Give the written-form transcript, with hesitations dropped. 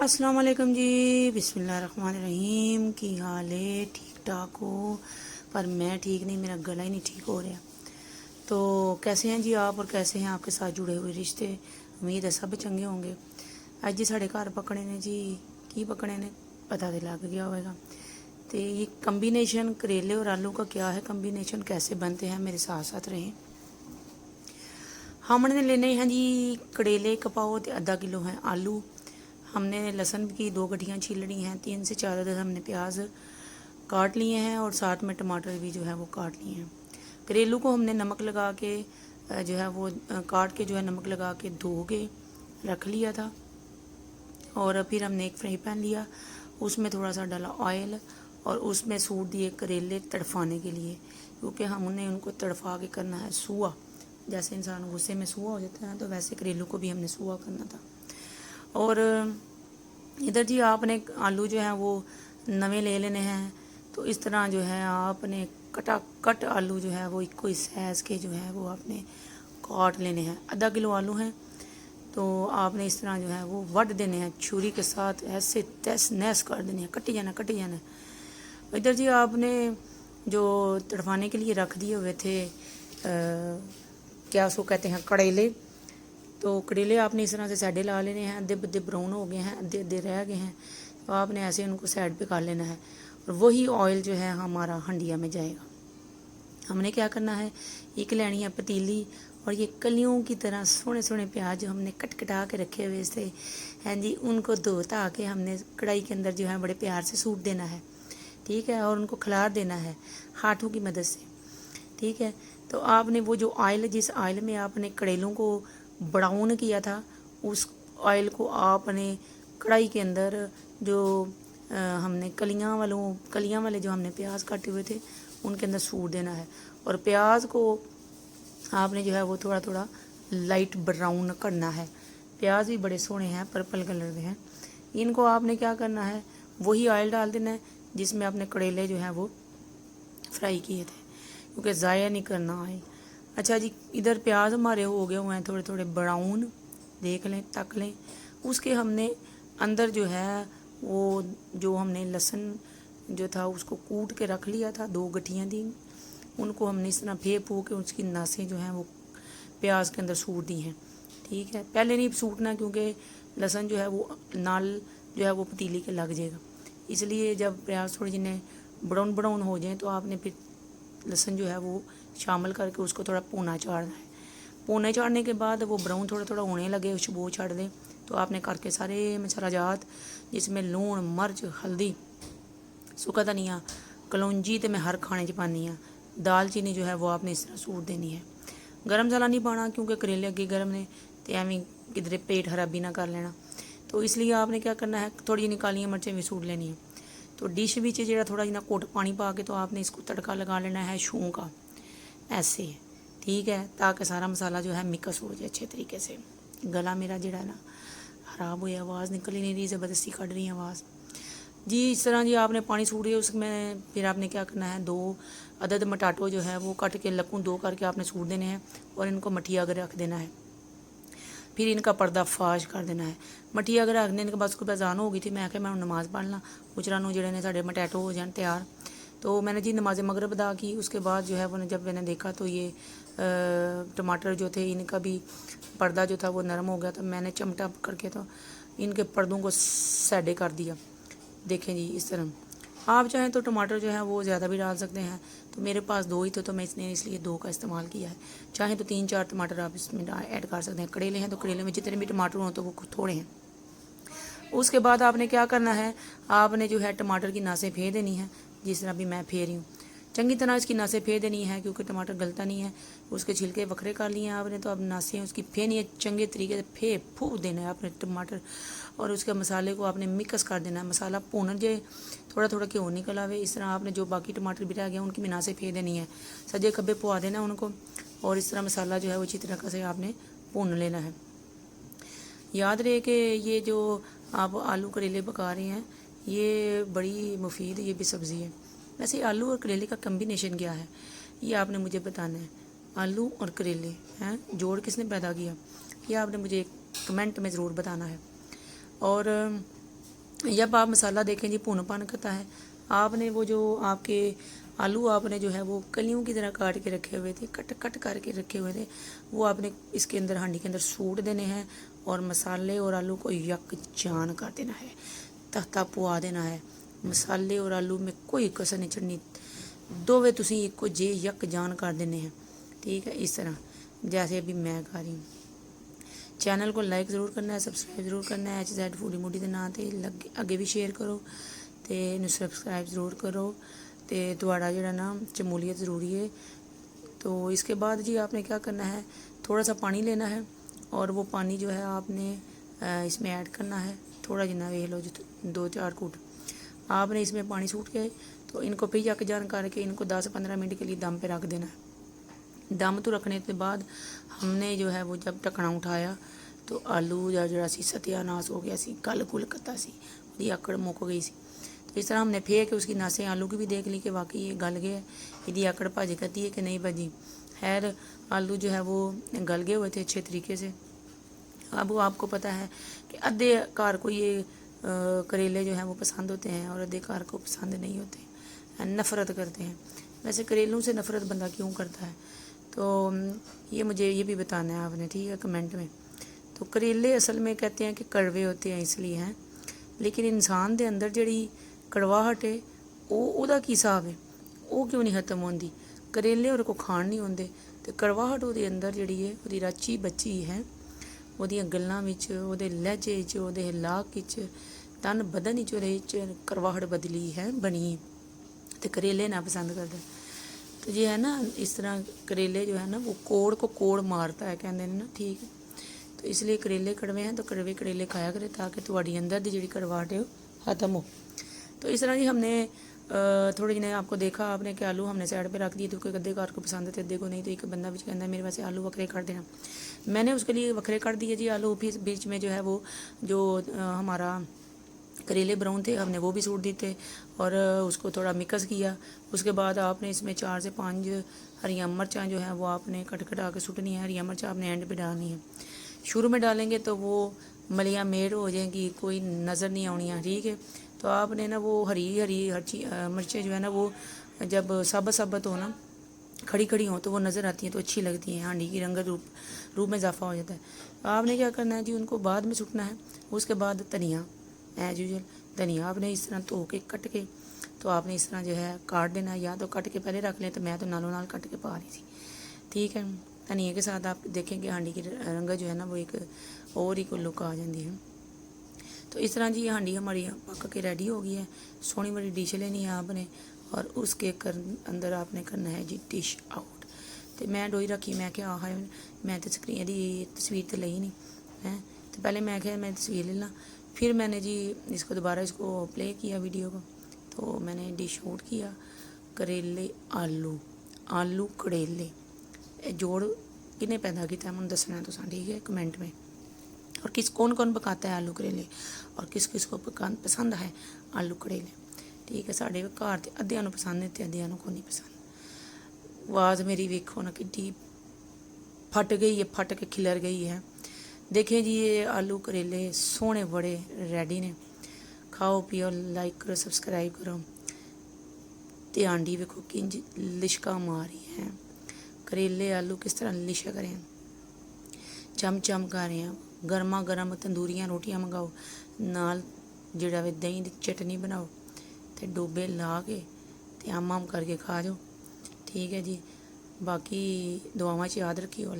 अस्सलाम वालेकुम जी। बिस्मिल्लाहिर्रहमानिर्रहीम। की हाल है? ठीक ठाक हो? पर मैं ठीक नहीं, मेरा गला ही नहीं ठीक हो रहा। तो कैसे हैं जी आप, और कैसे हैं आपके साथ जुड़े हुए रिश्ते? उम्मीद है सब चंगे होंगे। अज जी साढ़े घर पकने ने जी, की पकने ने पता तो लग गया होगा। तो ये कम्बीनेशन करेले और आलू का क्या है, कम्बीनेशन कैसे बनते हैं, मेरे साथ साथ रहें। हमने लेने हैं जी करेले कपाओ तो आधा किलो है आलू। हमने लहसुन की 2 गड्डियाँ छीलनी हैं, 3 से 4 अदद हमने प्याज काट लिए हैं और साथ में टमाटर भी जो है वो काट लिए हैं। करेलू को हमने नमक लगा के जो है वो काट के जो है नमक लगा के धो के रख लिया था। और फिर हमने एक फ्राई पैन लिया, उसमें थोड़ा सा डाला ऑयल और उसमें सूट दिए करेले तड़फाने के लिए, क्योंकि हमने उनको तड़फा के करना है सूआ। जैसे इंसान गुस्से में सूआ हो जाता है तो वैसे करेलू को भी हमने सूआ करना था। और इधर जी आपने आलू जो है वो नवे ले लेने हैं। तो इस तरह जो है आपने कट आलू जो है वो इक्को साइज़ के जो है वो आपने काट लेने हैं। आधा किलो आलू हैं तो आपने इस तरह जो है वो वट देने हैं छुरी के साथ, ऐसे तैस नैस कर देने हैं, कटी जाना। इधर जी आपने जो तड़फाने के लिए रख दिए हुए थे क्या उसको कहते हैं कड़ेले। तो करेले आपने इस तरह से साइडे ला लेने हैं, अद्धे बद्धे ब्राउन हो गए हैं, अद्धे अद्धे रह गए हैं, तो आपने ऐसे उनको साइड पे कर लेना है। और वही ऑयल जो है हमारा हंडिया में जाएगा। हमने क्या करना है, एक लेनी है पतीली और ये कलियों की तरह सोने सोने प्याज जो हमने कटा के रखे हुए थे हैं जी, उनको धो धा के हमने कढ़ाई के अंदर जो है बड़े प्यार से सूट देना है, ठीक है। और उनको खिलार देना है हाथों की मदद से, ठीक है। तो आपने वो जो ऑयल, जिस ऑयल में आपने करेलों को ब्राउन किया था, उस ऑयल को आपने कढ़ाई के अंदर जो हमने कलियां वाले जो हमने प्याज काटे हुए थे उनके अंदर सूट देना है। और प्याज को आपने जो है वो थोड़ा थोड़ा लाइट ब्राउन करना है। प्याज भी बड़े सोने हैं, पर्पल कलर के हैं। इनको आपने क्या करना है, वही ऑयल डाल देना है जिसमें आपने करेले जो हैं वो फ्राई किए थे, क्योंकि ज़ाया नहीं करना ऑयल। अच्छा जी, इधर प्याज हमारे हो गए हुए हैं थोड़े थोड़े ब्राउन, देख लें, तक लें। उसके हमने अंदर जो है वो जो हमने लहसुन जो था उसको कूट के रख लिया था, 2 गठियाँ दी, उनको हमने इस तरह फू के उसकी नासें जो हैं वो प्याज के अंदर सूट दी हैं, ठीक है। पहले नहीं सूटना क्योंकि लहसुन जो है वो नाल जो है वो पतीली के लग जाएगा, इसलिए जब प्याज थोड़ी जिन्हें ब्राउन हो जाए तो आपने फिर लहसुन जो है वो शामिल करके उसको थोड़ा भुना चाड़ना है। भुने चाड़ने के बाद वो ब्राउन थोड़ा थोड़ा होने लगे, खुशबू छड़ दे, तो आपने करके सारे मसाला जात जिसमें लूण, मिर्च, हल्दी, सुखा धनिया, कलौंजी तो मैं हर खाने च पानी हाँ, दालचीनी जो है वो आपने इस तरह सूट देनी है। गर्म मसाला नहीं पाना क्योंकि करेले अगे गर्म ने तो एवं किधरे पेट खराबी ना कर लेना, तो इसलिए आपने क्या करना है, थोड़ी जी कालियां मिर्चें भी सूट लेनी है। तो डिश में जो थोड़ा जिना कोट पानी पा के तो आपने इसको तड़का लगा लेना है छूं का, ऐसे, ठीक है, ताकि सारा मसाला जो है मिक्स हो जाए अच्छे तरीके से। गला मेरा जड़ा ना ख़राब हुई, आवाज़ निकल ही नहीं रही, ज़बरदस्ती कट रही है आवाज़ जी। इस तरह जी आपने पानी सूट दिया, उसमें फिर आपने क्या करना है, 2 अदद मटाटो जो है वो कट के लकूँ 2 करके आपने सूट देने हैं और इनको मठिया अगर रख देना है। फिर इनका पर्दा फाश कर देना है। मठिया अगर रख देने के बाद उसको अजान हो गई थी, मैं मैं नमाज़ पढ़ ला, गुजरा जोड़े ने साढ़े मटैटो हो जाए तैयार। तो मैंने जी नमाज मगरब अदा की। उसके बाद जो है वो जब मैंने देखा तो ये टमाटर जो थे इनका भी पर्दा जो था वो नरम हो गया, तो मैंने चिमटा करके तो इनके पर्दों को सैडे कर दिया। देखें जी इस तरह, आप चाहें तो टमाटर जो है वो ज़्यादा भी डाल सकते हैं, तो मेरे पास 2 ही थे तो मैं इसलिए 2 का इस्तेमाल किया है। चाहें तो 3-4 टमाटर आप इसमें ऐड कर सकते हैं। करेले हैं तो करेले में जितने भी टमाटर हों तो वो थोड़े हैं। उसके बाद आपने क्या करना है, आपने जो है टमाटर की नासें फेर देनी है, जिस तरह भी मैं फेर रही हूँ। चंगी तरह इसकी नासें फेर देनी है क्योंकि टमाटर गलता नहीं है। उसके छिलके वखरे कर लिए हैं आपने, तो अब नासें उसकी फेरनी है चंगे तरीके से, फूक देना है आपने टमाटर, और उसके मसाले को आपने मिक्स कर देना है। मसाला भुन जाए, थोड़ा थोड़ा घ्यो निकल आवे, इस तरह आपने जो बाकी टमाटर भी रह गया उनकी भी नासें फेर देनी है, सजे खब्बे पुआ देना उनको, और इस तरह मसाला जो है वो अच्छी तरह से आपने भुन लेना है। याद रहे कि ये जो आप आलू करेले पका रहे हैं ये बड़ी मुफीद ये भी सब्ज़ी है। वैसे आलू और करेले का कम्बिनेशन क्या है ये आपने मुझे बताना है। आलू और करेले हैं जोड़ किसने पैदा किया, ये आपने मुझे कमेंट में ज़रूर बताना है। और जब आप मसाला देखें जी भुन पन करता है, आपने वो जो आपके आलू आपने जो है वो कलियों की तरह काट के रखे हुए थे, कट कट करके रखे हुए थे, वो आपने इसके अंदर हांडी के अंदर सूट देने हैं और मसाले और आलू को यकजान कर देना है, तख्ता पुआ देना है। मसाले और आलू में कोई कसर नहीं छड़नी, दोवे तुसी एक को जे यकजान कर देने हैं। ठीक है, इस तरह जैसे अभी मैं कर रही हूँ। चैनल को लाइक ज़रूर करना है, सबसक्राइब ज़रूर करना है। HZ फूडी मूडी के नाम से अगे भी शेयर करो तो इन्हें सबसक्राइब ज़रूर करो, तो तुहाड़ा जिहड़ा ना शमूलियत ज़रूरी है। तो इसके बाद जी आपने क्या करना है, थोड़ा सा पानी लेना है और वो पानी जो है आपने इसमें ऐड करना है। थोड़ा जितना वेख लो, जो 2-4 घूट आपने इसमें पानी सूट के तो इनको फिर यकजान करके इनको 10-15 मिनट के लिए दम पे रख देना है। दम तो रखने के बाद हमने जो है वो जब ढक्कना उठाया तो आलू या जरा सी सत्यानाश हो गया सी, गल गुल करता सी, उसकी आकड़ मुक गई सी। तो इस तरह हमने फेंक के उसकी नासें आलू की भी देख ली कि वाकई ये गल गया है, यदि आकड़ भाजी करती है कि नहीं भाजी। खैर आलू जो है वो गल गए हुए थे अच्छे तरीके से। अब वो आपको पता है कि अद्धे घर को ये करेले जो हैं वो पसंद होते हैं और अद्धे घर को पसंद नहीं होते, नफ़रत करते हैं। वैसे करेलों से नफ़रत बंदा क्यों करता है, तो ये मुझे ये भी बताना है आपने, ठीक है, कमेंट में। तो करेले असल में कहते हैं कि कड़वे होते हैं इसलिए हैं, लेकिन इंसान के अंदर जड़ी कड़वाहट है ਉਹਦਾ ਕੀ ਹਿਸਾਬ है, वो क्यों नहीं खत्म होंदी। करेले और को खाण नहीं होंदे तो कड़वाहट ਉਹਦੇ अंदर जड़ी है ਉਹਦੀ ਰਾਚੀ बची है, ਉਹਦੀਆਂ ਗੱਲਾਂ ਵਿੱਚ, ਉਹਦੇ ਲਹਿਜੇ 'ਚ, ਉਹਦੇ ਹਿਲਾਕ ਵਿੱਚ, ਤਨ ਬਦਨ ਵਿੱਚ ਉਹਦੇ 'ਚ कड़वाहट बदली है बनी है, तो करेले ना पसंद करते। तो ये है ना, इस तरह करेले जो है ना वो कोड़ को कोड़ मारता है कहते हैं ना, ठीक है। तो इसलिए करेले कड़वे हैं तो कड़वे करेले खाया करें ताकि तुम्हारी अंदर की जी कड़वाहट है वो ख़त्म हो। तो इस तरह जी हमने थोड़े जिन्हें आपको देखा आपने कि आलू हमने साइड पे रख दिए, तो कोई अद्धे घर को पसंद थे अद्धे को नहीं, तो एक बंदा बीच कहता है मेरे वैसे आलू वखरे कर देना, मैंने उसके लिए वखरे कर दिए जी आलू। फिर बीच में जो है वो जो हमारा करेले ब्राउन थे हमने वो भी सूट दिए थे और उसको थोड़ा मिक्स किया। उसके बाद आपने इसमें 4 से 5 हरियाँ मिर्चाँ जो है वो आपने कट कटा के सुटनी है। हरियाँ मिर्च आपने एंड पे डालनी है, शुरू में डालेंगे तो वो मलियाँ मेड़ हो जाएंगी, कोई नज़र नहीं आनी है, ठीक है। तो आपने ना वो हरी हरी मिर्चें जो है ना वो जब साबत साबत हो ना, खड़ी खड़ी हो तो वो नज़र आती हैं तो अच्छी लगती हैं, हांडी की रंगत रूप में इजाफा हो जाता है। आपने क्या करना है जी, उनको बाद में सुटना है। उसके बाद धनिया एज यूजल, धनिया आपने इस तरह धो के कट के तो आपने इस तरह जो है काट देना, या तो कट के पहले रख लें, तो मैं तो नालों नाल कट के पा रही थी, ठीक है। धनिया के साथ आप देखेंगे हांडी की रंगत जो है ना वो एक और ही को लुक आ जाती है। तो इस तरह जी हांडी हमारी पक के रेडी हो गई है। सोहनी बड़ी डिश लेनी है आपने और उसके अंदर आपने करना है जी डिश आउट। तो मैं डोई रखी, मैं क्या है मैं तो स्क्रीन की तस्वीर तो ली नहीं है, तो पहले मैं क्या मैं तस्वीर ले ला, फिर मैंने जी इसको दोबारा इसको प्ले किया वीडियो को, तो मैंने डिश आउट किया। करेले आलू आलू करेले जोड़ किने पैदा किया मैं दसना है तुसां, ठीक है, कमेंट में। और किस कौन कौन पकाता है आलू करेले और किस किस को पसंद है आलू करेले, ठीक है। साढ़े घर तो अद्धियां नूं पसंद है तो अद्धियां नूं को नहीं पसंद। आवाज़ मेरी वेखो ना कि फट गई है, फट के खिलर गई है। देखें जी ये आलू करेले सोहने बड़े रेडी ने, खाओ पियो, लाइक करो, सब्सक्राइब करो। ते आंडी वेखो किंज लिशका मारी है, करेले आलू किस तरह लिशक रहे हैं, चम चम कर रहे हैं। गर्मा गर्म तंदूरियां रोटियां मंगाओ, नाल जिहड़ा वे दही दी चटनी बनाओ ते डोबे ला के ते आम करके खा जाओ, ठीक है जी। बाकी दुआवां च याद रखियो।